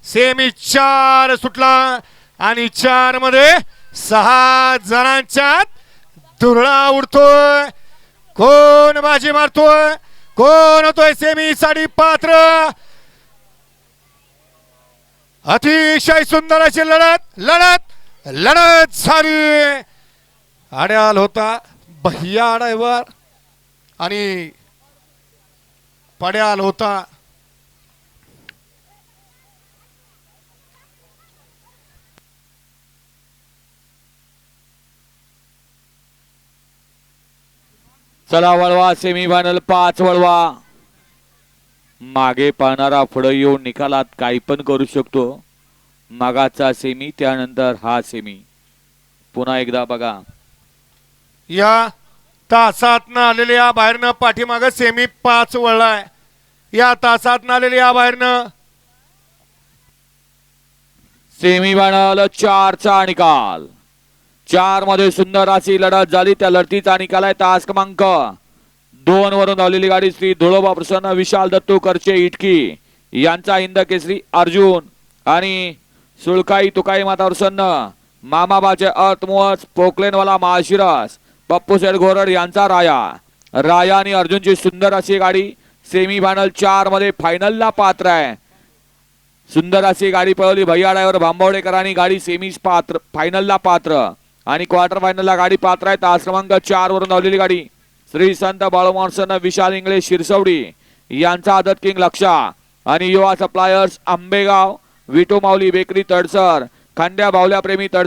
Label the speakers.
Speaker 1: Semi 4 सुटला आणि 4 मध्ये 6 जणांच्यात धुरळा उडतोय. कोण बाजी मारतोय, कोण होतोय सेमी साठी पात्र. अतिशय सुंदर अशी लढत झाली. आड्याल होता भैया ड्रायव्हर आणि पड्याल होता
Speaker 2: चला वळवा सेमीफायनल 5 वळवा. मागे पाहणारा पुढे येऊन निकालात काही पण करू शकतो. मागाचा सेमी त्यानंतर हा सेमी. पुन्हा एकदा बघा
Speaker 1: या तासात आलेल्या बाहेरनं पाठीमाग सेमी 5 वळलाय. या तासात आलेल्या बाहेरनं
Speaker 2: सेमीफायनल 4 चा निकाल. 4 मध्ये सुंदर अशी लढत झाली. त्या लढतीचा निकाल आहे तास क्रमांक 2 वरून आलेली गाडी श्री धुळोबा प्रसन्न विशाल दत्तू करचे इटकी यांचा हिंद केसरी अर्जुन आणि सुळकाई तुकाई माता प्रसन्न मामाबाचे अर्थमुळच पोकलेनवाला माशिरस पप्पू शेठ घोरड यांचा राया आणि अर्जुनची सुंदर अशी गाडी सेमीफायनल 4 मध्ये फायनलला पात्र आहे. सुंदर अशी गाडी पळवली भैया ड्रायव्हर भांबवडेकरांनी. गाडी सेमीज पात्र फायनलला पात्र आणि क्वार्टर फायनलला गाडी पात्र आहे. तास क्रमांक 4 वरून धावलेली गाडी श्री संत बाळूमाणसन विशाल इंगळे शिरसवडी यांचा आदत किंग लक्षा आणि युवा सप्लायर्स आंबेगाव विटू माऊली बेकरी तडसर खांड्या बावल्या प्रेमी तडसर